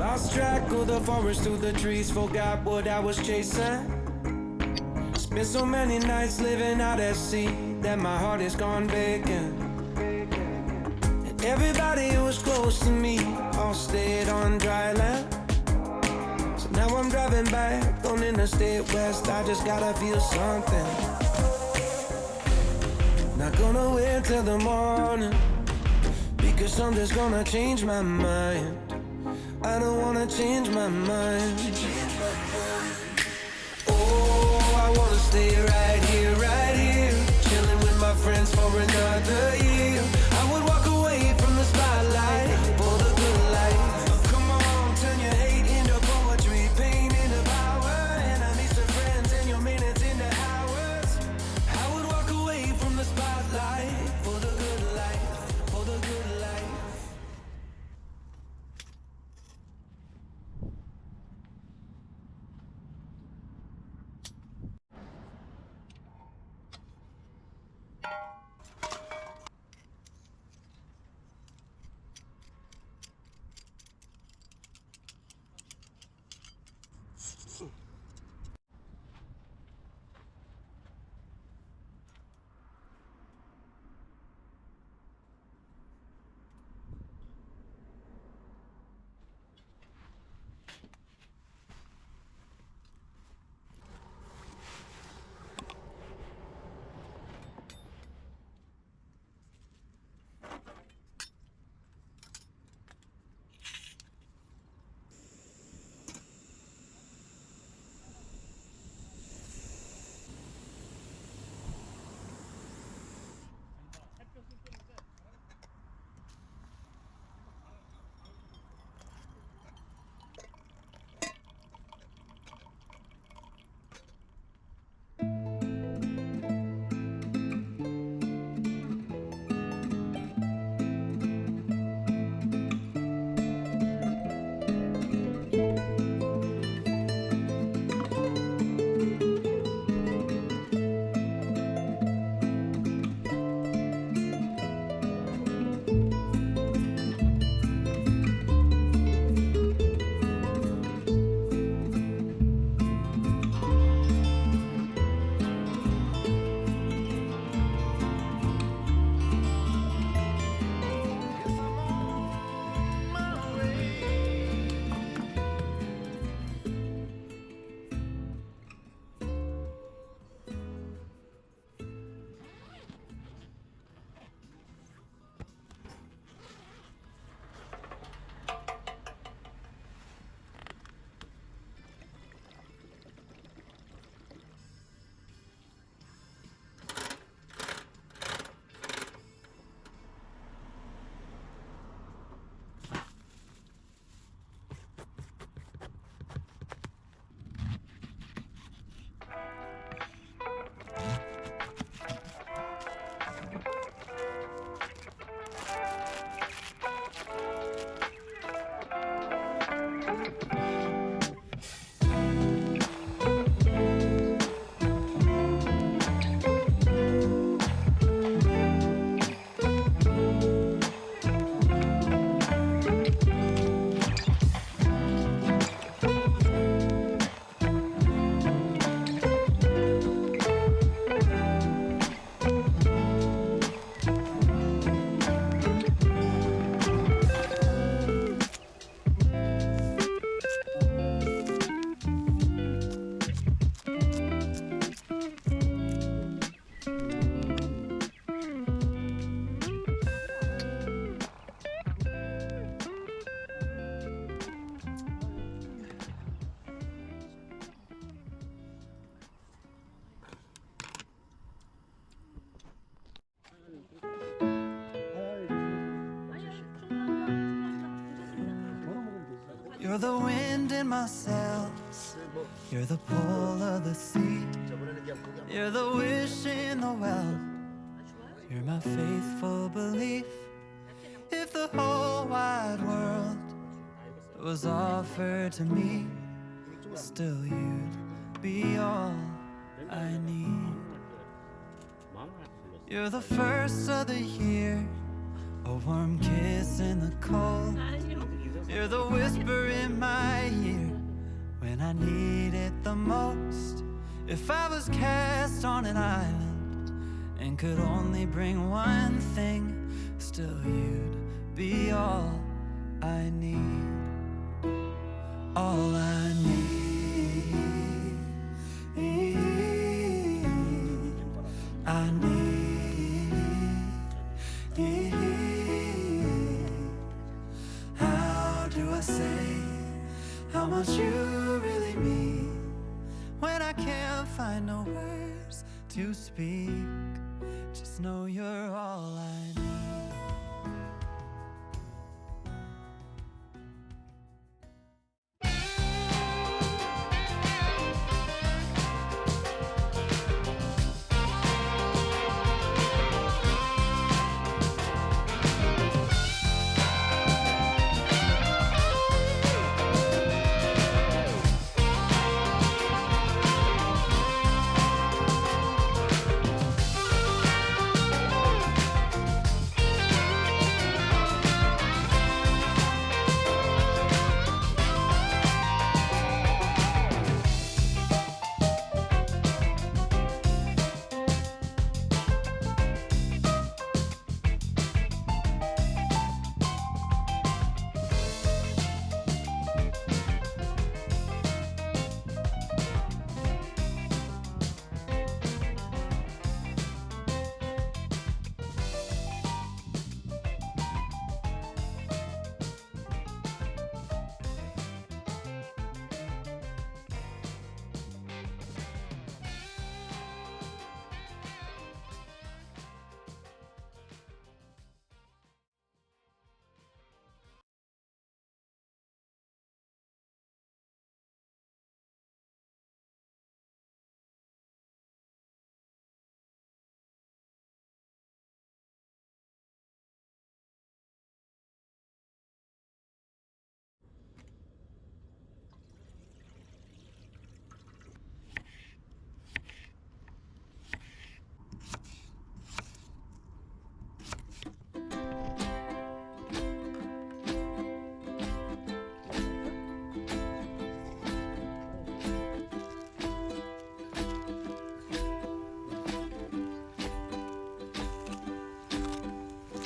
Lost track of the forest through the trees, forgot what I was chasing. Spent so many nights living out at sea that my heart is gone vacant. And everybody who was close to me all stayed on dry land. So now I'm driving back on Interstate West, I just gotta feel something. Not gonna wait till the morning, because something's gonna change my mind. I don't wanna change my mind. Oh, I wanna stay right here, chilling with my friends for another year. I would walk away from the spotlight for the good life. Come on, turn your hate into poetry, pain into power, enemies to friends and your minutes into hours. I would walk away from the spotlight for the good life, for the good life. You're the wind in my sails, you're the pull of the sea, you're the wish in the well, you're my faithful belief. If the whole wide world was offered to me, still you'd be all I need. You're the first of the year, a warm kiss in the cold, You're the whisper in my ear when I need it the most. If I was cast on an island and could only bring one thing, still you'd be all I need. All I need. I need. How do I say how much you really mean when I can't find no words to speak? Just know you're all I need.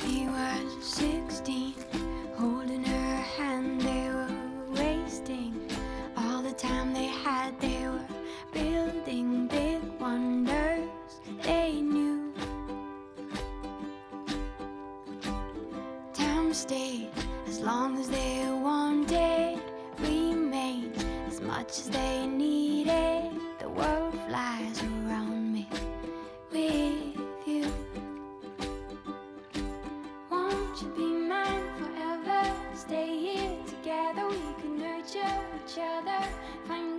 He was 16, holding her hand. They were wasting all the time they had. They were building big wonders they knew. Time stayed as long as they wanted, remained as much as they needed. The world flies around me with you. Won't you be mine forever? Stay here together, we can nurture each other. Find